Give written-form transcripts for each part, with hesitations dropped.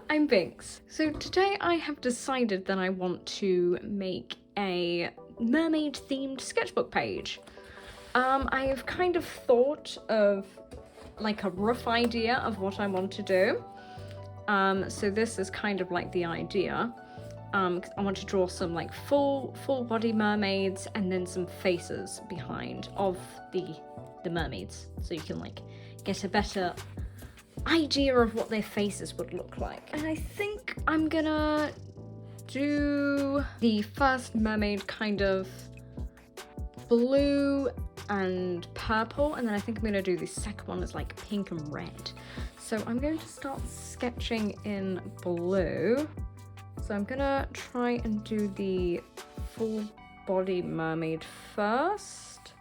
I'm Binks. So today I have decided that I want to make a mermaid themed sketchbook page. I have kind of thought of like a rough idea of what I want to do. So this is kind of like the idea. I want to draw some like full body mermaids and then some faces behind of the mermaids, so you can like get a better idea of what their faces would look like. And I think I'm gonna do the first mermaid kind of blue and purple, and then I think I'm gonna do the second one as like pink and red. So I'm going to start sketching in blue. So I'm gonna try and do the full body mermaid first,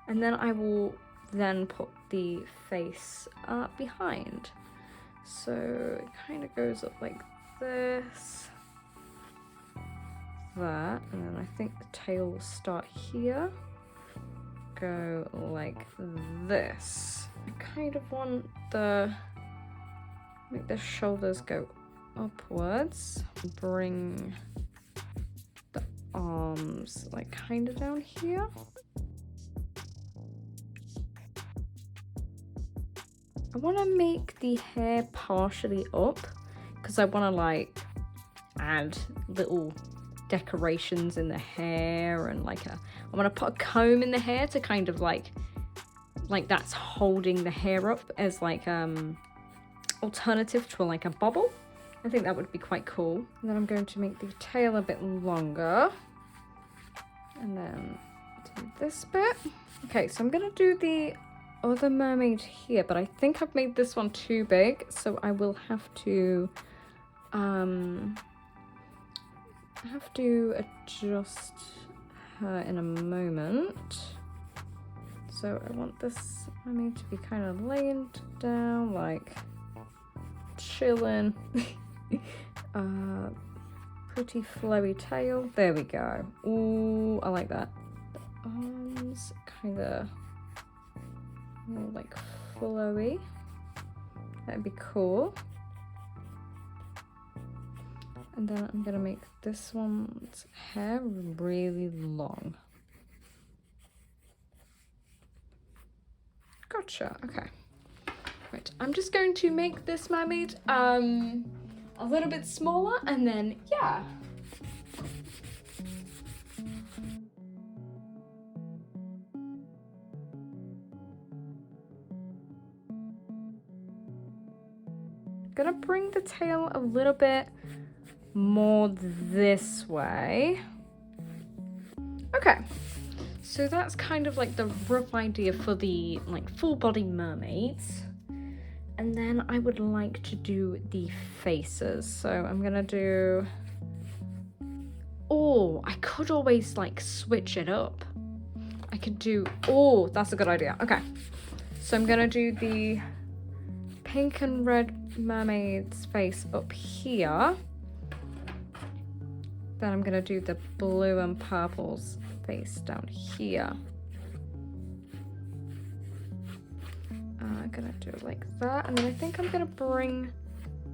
and then I will then put the face behind. So it kind of goes up like this, that, and then I think the tail will start here, go like this. I kind of want make the shoulders go upwards, bring the arms like kind of down here. I want to make the hair partially up because I want to like add little decorations in the hair, and like I want to put a comb in the hair to kind of like that's holding the hair up as like alternative to like a bobble. I think that would be quite cool. And then I'm going to make the tail a bit longer, and then do this bit. Okay, so I'm gonna do the other mermaid here, but I think I've made this one too big, so I will have to adjust her in a moment. So I want this mermaid to be kind of laying down, like chilling. Pretty flowy tail. There we go. Ooh, I like that. The arms kind of more like flowy. That'd be cool. And then I'm gonna make this one's hair really long. Gotcha. Okay. Right. I'm just going to make this mermaid a little bit smaller, and then yeah. Gonna bring the tail a little bit more this way. Okay, so that's kind of like the rough idea for the like full body mermaids. And then I would like to do the faces. So I'm gonna do, oh, I could always like switch it up. I could do, oh, that's a good idea. Okay, so I'm gonna do the pink and red mermaid's face up here. Then I'm gonna do the blue and purple's face down here. I'm gonna do it like that, and then I think I'm gonna bring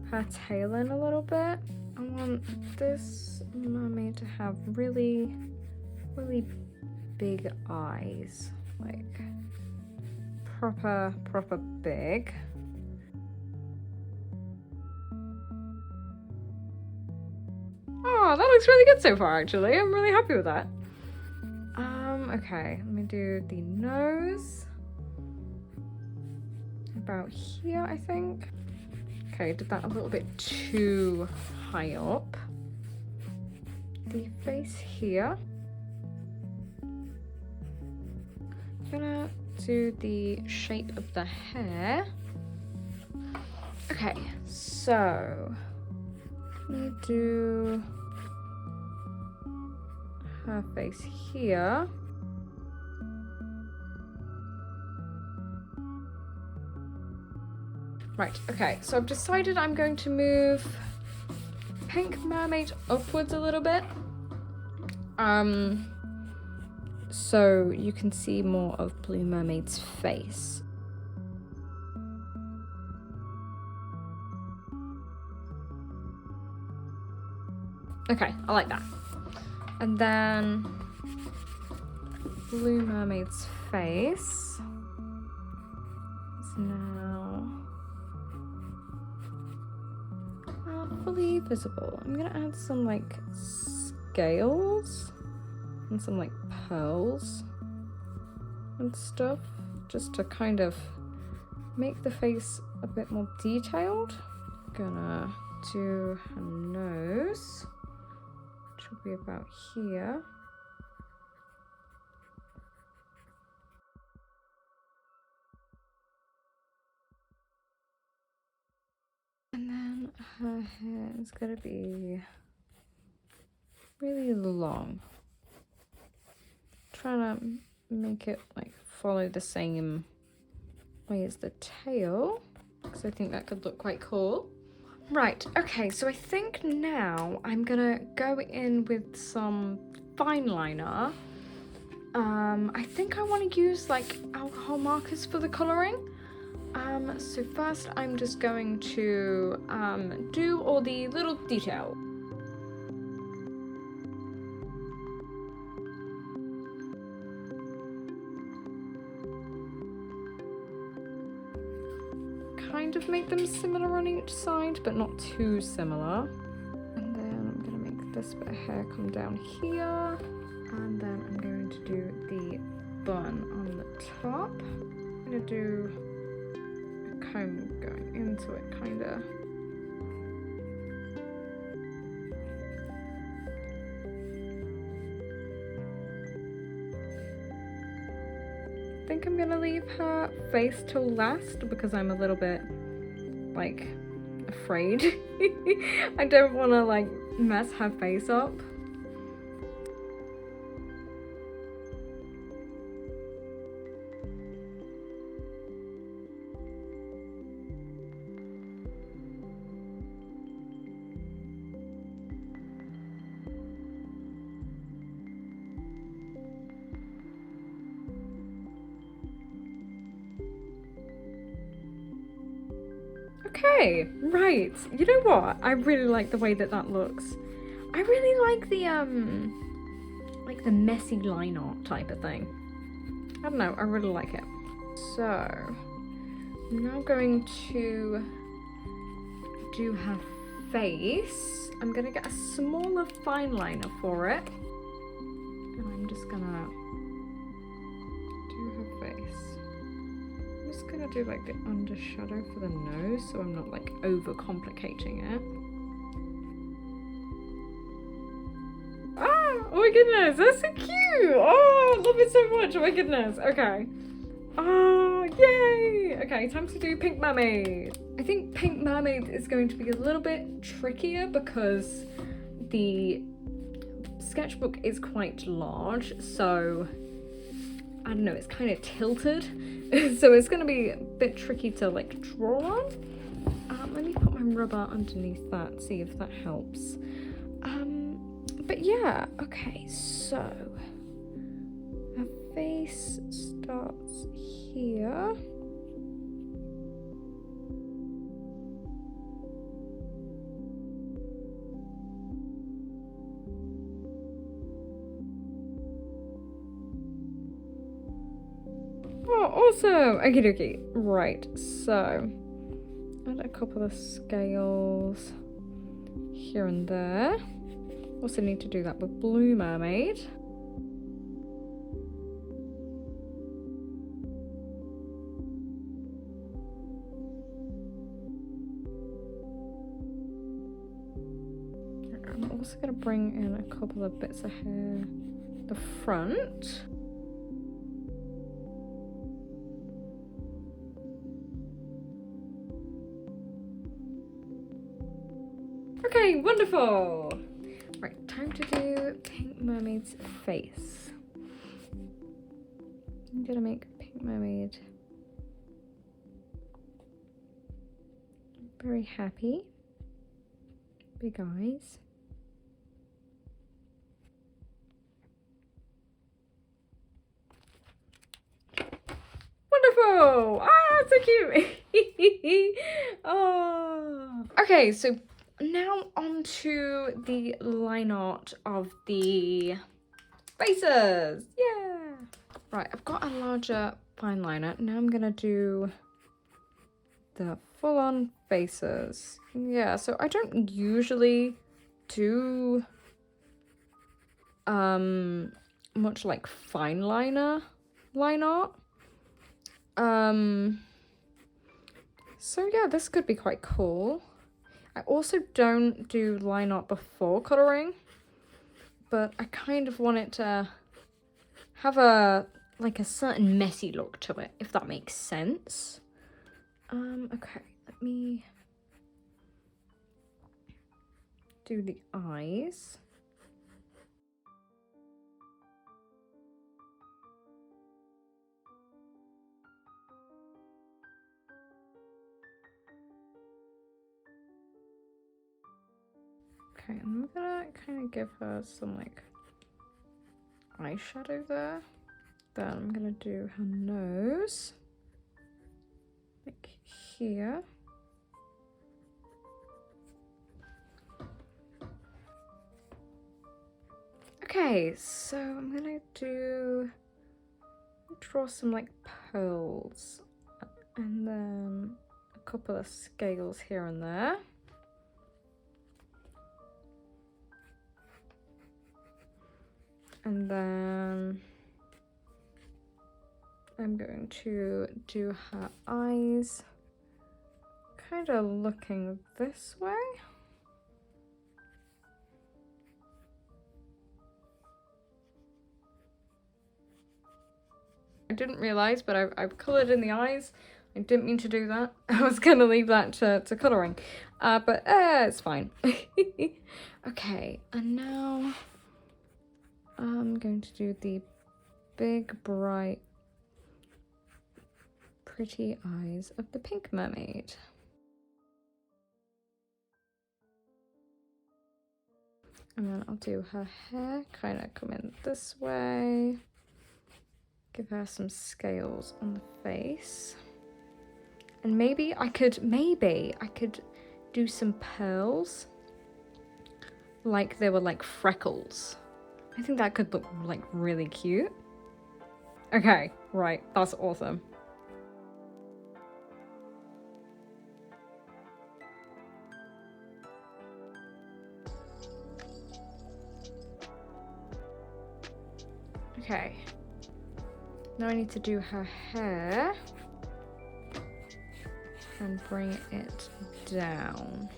her tail in a little bit. I want this mermaid to have really big eyes, like proper big. Oh, that looks really good so far, actually. I'm really happy with that. Okay, let me do the nose. About here, I think. Okay, did that a little bit too high up. The face here. I'm gonna do the shape of the hair. Okay, so let me do her face here. Right, okay, so I've decided I'm going to move Pink Mermaid upwards a little bit. So you can see more of Blue Mermaid's face. Okay, I like that. And then blue mermaid's face is now not fully visible. I'm gonna add some like scales and some like pearls and stuff just to kind of make the face a bit more detailed. Gonna do her nose, which will be about here. And then her hair is gonna be really long. Trying to make it like follow the same way as the tail, because I think that could look quite cool. Right, okay, so I think now I'm gonna go in with some fine liner. I think I want to use like alcohol markers for the colouring. So first I'm just going to do all the little detail. Kind of make them similar on each side, but not too similar. And then I'm gonna make this bit of hair come down here. And then I'm going to do the bun on the top. I'm gonna do a comb going into it, kinda. I think I'm gonna leave her face till last because I'm a little bit like afraid. I don't want to like mess her face up. Okay, right. You know what? I really like the way that that looks. I really like the messy line art type of thing. I don't know, I really like it. So, I'm now going to do her face. I'm gonna get a smaller fine liner for it. And I'm just gonna do her face. I'm just gonna do like the undershadow for the nose so I'm not like over complicating it. Ah, oh my goodness, that's so cute. Oh, I love it so much. Oh my goodness. Okay. Oh, yay. Okay, time to do Pink Mermaid. I think Pink Mermaid is going to be a little bit trickier because the sketchbook is quite large, so I don't know, it's kind of tilted. So it's going to be a bit tricky to like draw on. Let me put my rubber underneath that, see if that helps. But yeah, okay, so her face starts here. Oh, awesome! Okie dokie. Right, so add a couple of scales here and there. Also need to do that with Blue Mermaid. I'm also going to bring in a couple of bits of hair the front. Okay, wonderful! Right, time to do Pink Mermaid's face. I'm gonna make Pink Mermaid very happy. Big eyes. Wonderful! Ah, so cute! Oh. Okay, so now on to the line art of the faces. Yeah. Right, I've got a larger fine liner. Now I'm gonna do the full-on faces. Yeah, so I don't usually do much like fine liner line art. So yeah, this could be quite cool. I also don't do line art before colouring, but I kind of want it to have a certain messy look to it, if that makes sense. Okay, let me do the eyes. Okay, I'm gonna kind of give her some like eyeshadow there. Then I'm gonna do her nose, like here. Okay, so I'm gonna draw some like pearls and then a couple of scales here and there. And then I'm going to do her eyes kind of looking this way. I didn't realize, but I've colored in the eyes. I didn't mean to do that. I was gonna leave that to coloring, but it's fine. Okay, and now I'm going to do the big, bright, pretty eyes of the pink mermaid. And then I'll do her hair, kind of come in this way. Give her some scales on the face. And maybe I could do some pearls. Like they were like freckles. I think that could look like really cute. Okay, right, that's awesome. Okay. Now I need to do her hair and bring it down.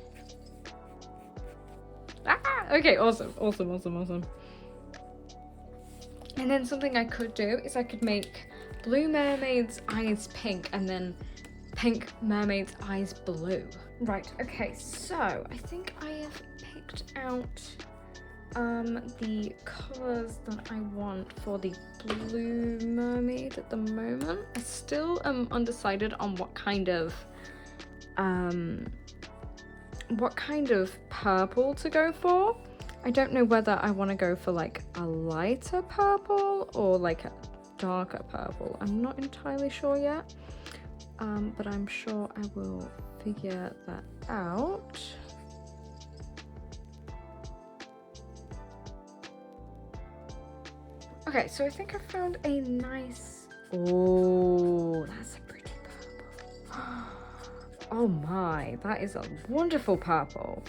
Ah! Okay, awesome. And then something I could do is I could make blue mermaid's eyes pink and then pink mermaid's eyes blue. Right, okay, so I think I have picked out the colours that I want for the blue mermaid at the moment. I still am undecided on what kind of purple to go for. I don't know whether I want to go for like a lighter purple or like a darker purple. I'm not entirely sure yet, but I'm sure I will figure that out. Okay, so I think I found a nice... Oh, that's a pretty purple. Oh my, that is a wonderful purple.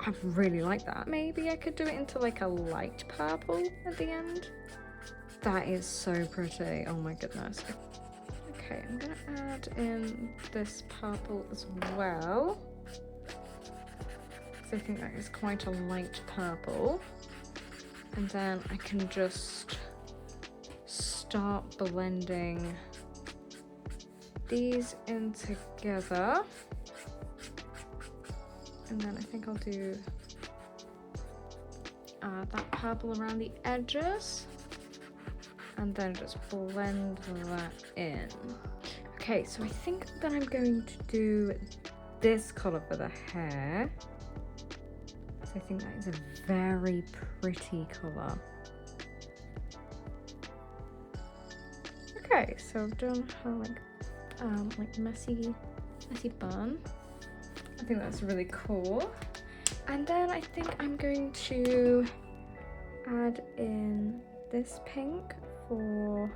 I really like that. Maybe I could do it into like a light purple at the end. That is so pretty. Oh my goodness. Okay, I'm gonna add in this purple as well. So I think that is quite a light purple. And then I can just start blending these in together. And then I think I'll do that purple around the edges. And then just blend that in. Okay, so I think that I'm going to do this colour for the hair. So I think that is a very pretty colour. Okay, so I've done her like messy bun. I think that's really cool. And then I think I'm going to add in this pink for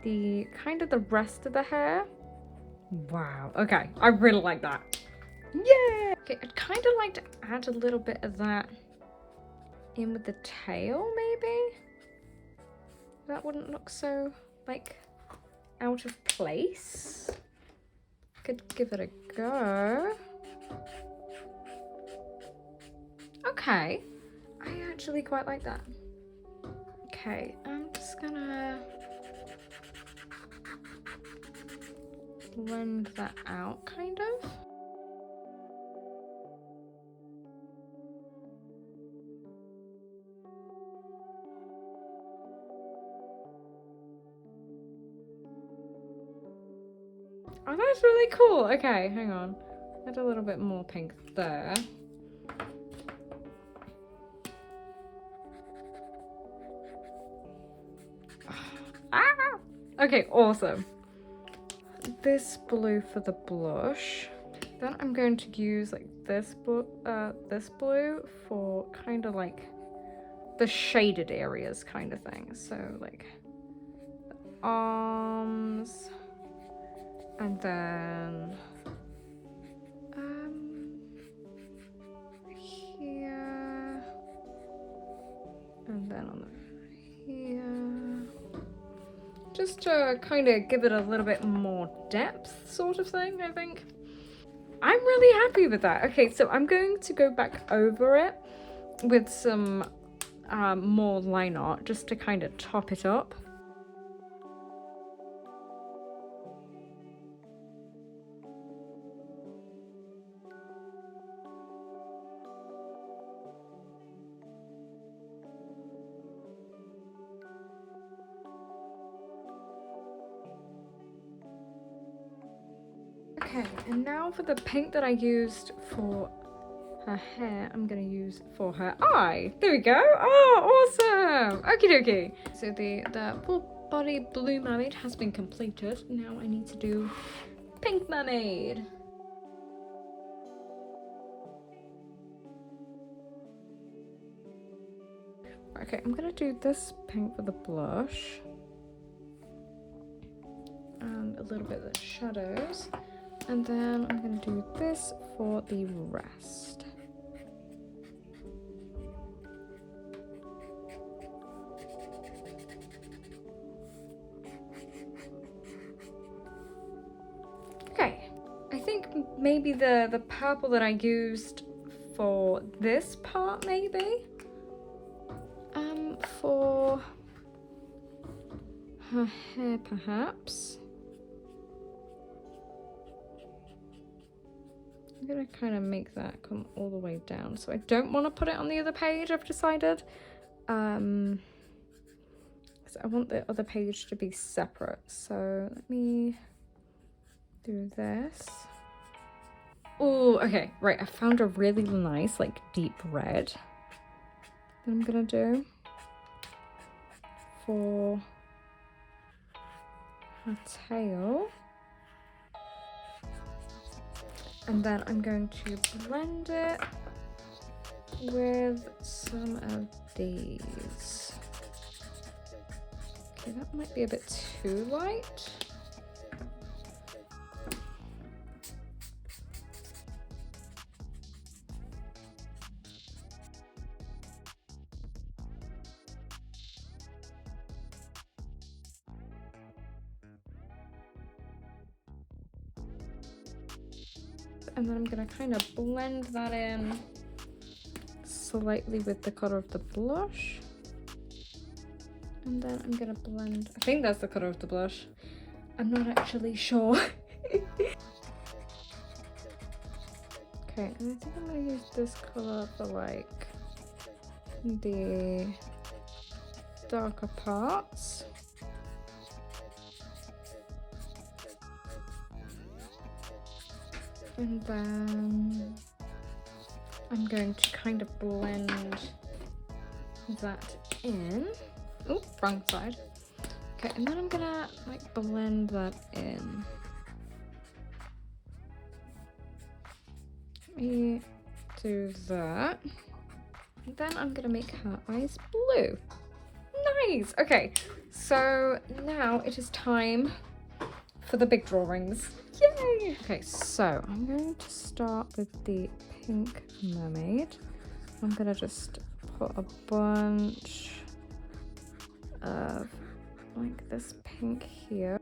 the kind of the rest of the hair. Wow, okay, I really like that. Yeah! Okay, I'd kind of like to add a little bit of that in with the tail, maybe? That wouldn't look so, like, out of place. Could give it a go. Okay, I actually quite like that. Okay, I'm just gonna blend that out, kind of. Oh, that's really cool. Okay, hang on. Add a little bit more pink there. Ah! Okay, awesome. This blue for the blush. Then I'm going to use like this blue for kind of like the shaded areas kind of thing. So like the arms, and then here, and then on the here, just to kind of give it a little bit more depth sort of thing, I think. I'm really happy with that. Okay, so I'm going to go back over it with some more line art just to kind of top it up. Okay, and now for the pink that I used for her hair, I'm gonna use for her eye. There we go. Oh, awesome. Okie dokie. So the full body blue mermaid has been completed. Now I need to do pink mermaid. Okay, I'm gonna do this pink for the blush. And a little bit of the shadows. And then I'm gonna do this for the rest. Okay, I think maybe the purple that I used for this part, maybe? For her hair, perhaps. I'm gonna kind of make that come all the way down. So I don't want to put it on the other page, I've decided. Because I want the other page to be separate. So let me do this. Oh, okay, right, I found a really nice, like, deep red that I'm gonna do for her tail. And then I'm going to blend it with some of these. Okay, that might be a bit too light. And then I'm gonna kind of blend that in slightly with the color of the blush. And then I'm gonna blend, I think that's the color of the blush. I'm not actually sure. Okay, and I think I'm gonna use this color for like the darker parts. And then I'm going to kind of blend that in. Oh, wrong side. Okay, and then I'm gonna like blend that in. me do that. And then I'm gonna make her eyes blue. Nice! Okay, so now it is time for the big drawings. Yay! Okay, so I'm going to start with the pink mermaid. I'm gonna just put a bunch of like this pink here.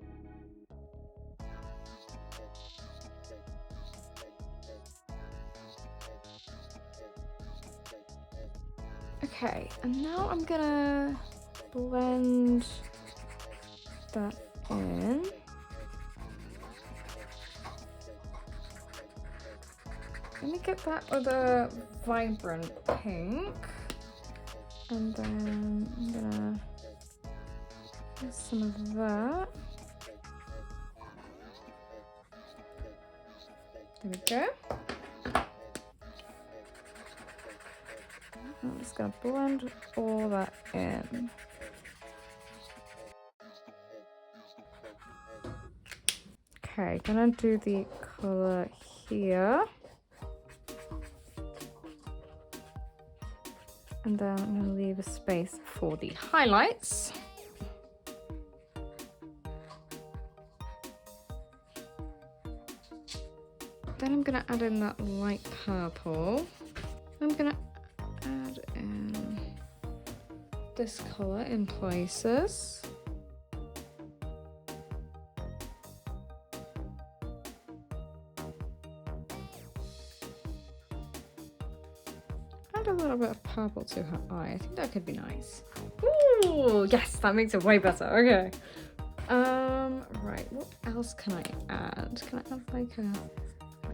Okay, and now I'm gonna blend that in. Let me get that other vibrant pink, and then I'm gonna use some of that. There we go. I'm just gonna blend all that in. Okay, gonna do the color here. And then I'm gonna leave a space for the highlights. Then I'm gonna add in that light purple. I'm gonna add in this color in places. Add a little bit of purple to her eye. I think that could be nice. Ooh, yes, that makes it way better. Okay. Right, what else can I add? Can I add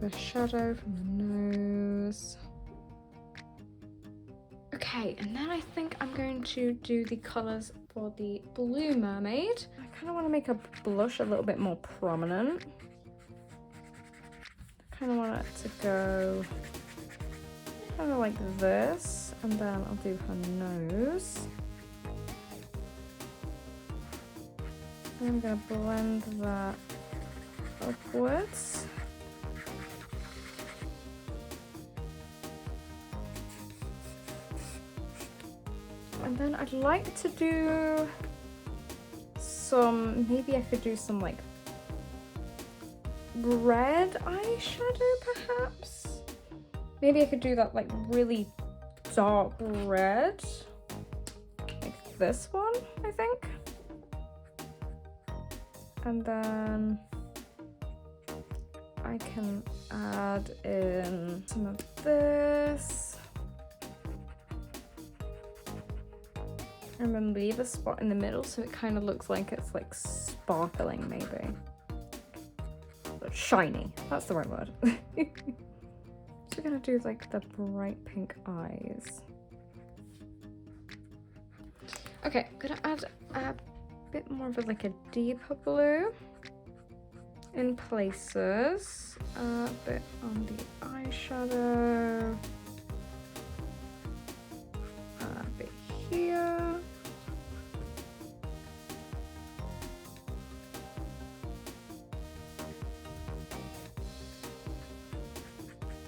like a shadow from the nose? Okay, and then I think I'm going to do the colors for the blue mermaid. I kind of want to make her blush a little bit more prominent. I kind of want it to go kind of like this, and then I'll do her nose. And I'm going to blend that upwards. And then I'd like to do some, maybe I could do some like red eyeshadow perhaps. Maybe I could do that like really dark red, like this one, I think. And then I can add in some of this. And then leave a spot in the middle so it kind of looks like it's like sparkling maybe. But shiny, that's the right word. So we're gonna do like the bright pink eyes. Okay, I'm gonna add a bit more of a, like a deeper blue in places. A bit on the eyeshadow. A bit here.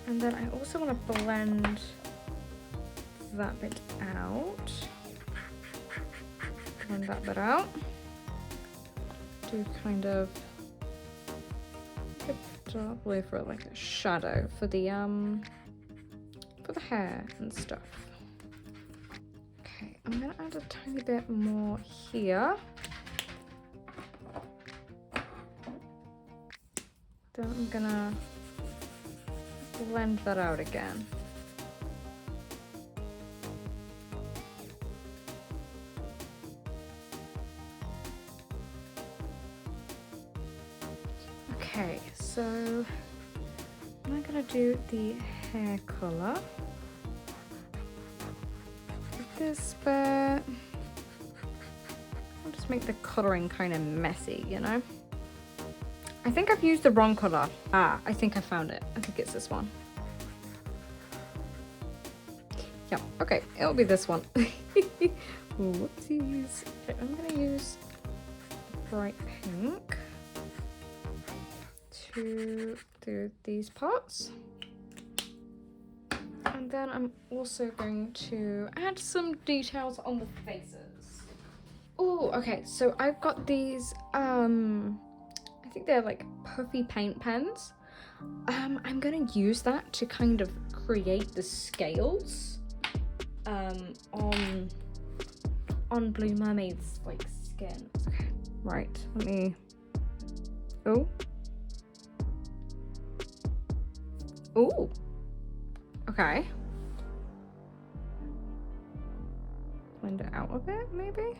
And then I also want to blend that bit out. Blend that bit out. Do kind of a dark blue for like a shadow for the hair and stuff. Okay, I'm gonna add a tiny bit more here. Then I'm gonna blend that out again. Okay, so I'm now gonna do the hair color. This bit, I'll just make the coloring kind of messy, you know? I think I've used the wrong color. Ah, I think I found it. I think it's this one. Yeah, okay, it'll be this one. Whoopsies. Okay, I'm gonna use bright pink to do these parts. And then I'm also going to add some details on the faces. Oh, okay, so I've got these, I think they're like puffy paint pens. I'm gonna use that to kind of create the scales on Blue Mermaid's like skin. Okay, right, let me, oh. Ooh. Okay. Blend it out a bit, maybe?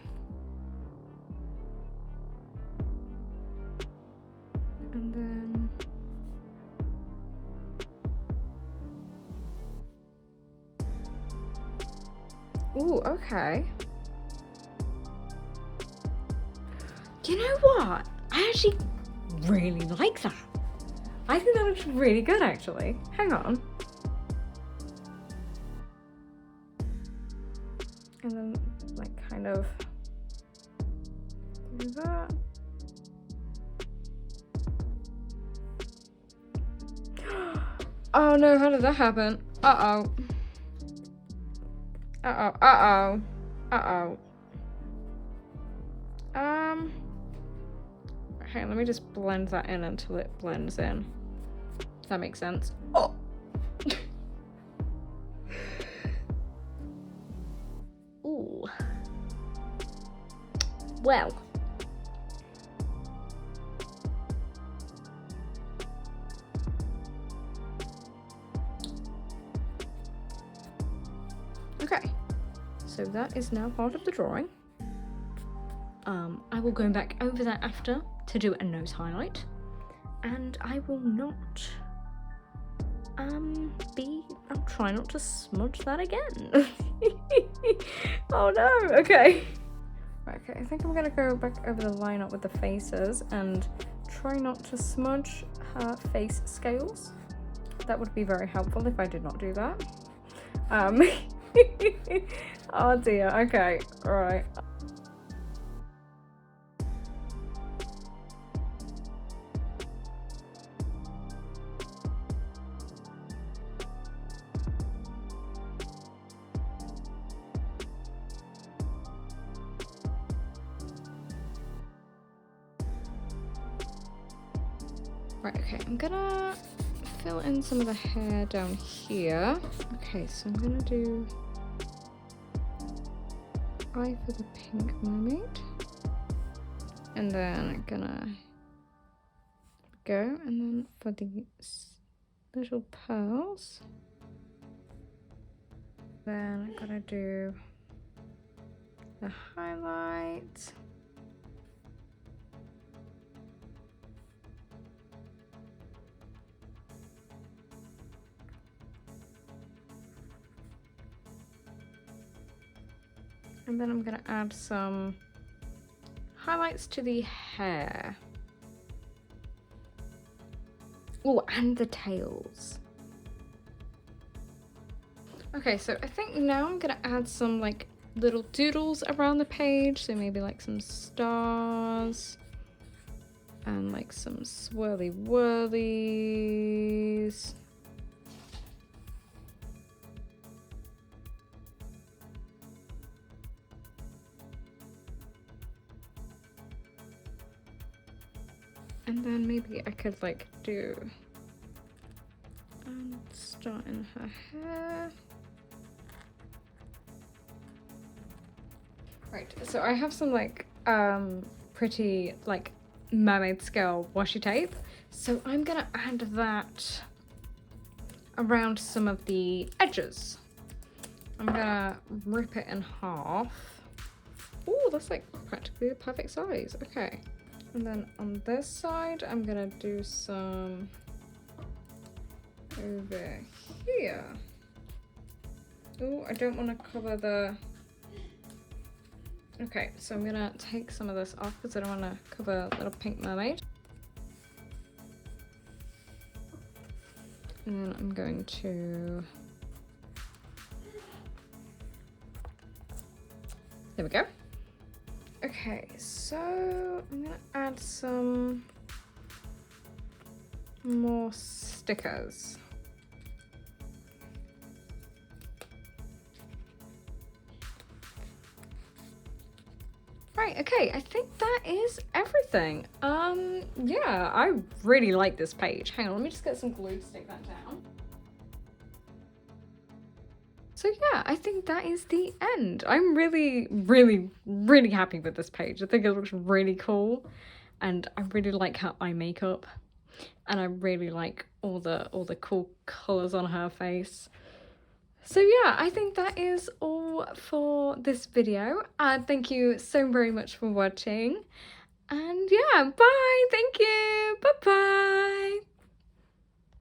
And then... Ooh, okay. You know what? I actually really like that. I think that looks really good, actually. Hang on. And then, like, kind of do that. Oh no, how did that happen? Uh-oh. Uh-oh, uh-oh. Uh-oh. Hang on, let me just blend that in until it blends in. If that makes sense. Oh! Ooh. Well. Okay. So that is now part of the drawing. I will go back over that after to do a nose highlight. And I will not I'll try not to smudge that again. Oh no, okay. Okay, I think I'm gonna go back over the line up with the faces and try not to smudge her face scales. That would be very helpful if I did not do that. Oh dear, okay, alright. Right, okay, I'm gonna fill in some of the hair down here. Okay, so I'm gonna do eye for the pink mermaid. And then I'm gonna go, and then for the little pearls, then I'm gonna do the highlight. And then I'm gonna add some highlights to the hair. Oh, and the tails. Okay, so I think now I'm gonna add some like little doodles around the page. So maybe like some stars and like some swirly whirlies. And then maybe I could like do and start in her hair. Right, so I have some like pretty like mermaid scale washi tape. So I'm gonna add that around some of the edges. I'm gonna rip it in half. Oh, that's like practically the perfect size. Okay. And then on this side, I'm gonna do some over here. Oh, I don't want to cover the... Okay, so I'm gonna take some of this off because I don't want to cover little pink mermaid. And then I'm going to... There we go. Okay, so I'm gonna add some more stickers. Right, okay, I think that is everything. Yeah, I really like this page. Hang on, let me just get some glue to stick that down. So yeah, I think that is the end. I'm really, really, really happy with this page. I think it looks really cool, and I really like her eye makeup, and I really like all the cool colours on her face. So yeah, I think that is all for this video. Thank you so very much for watching. And yeah, bye, thank you, bye-bye.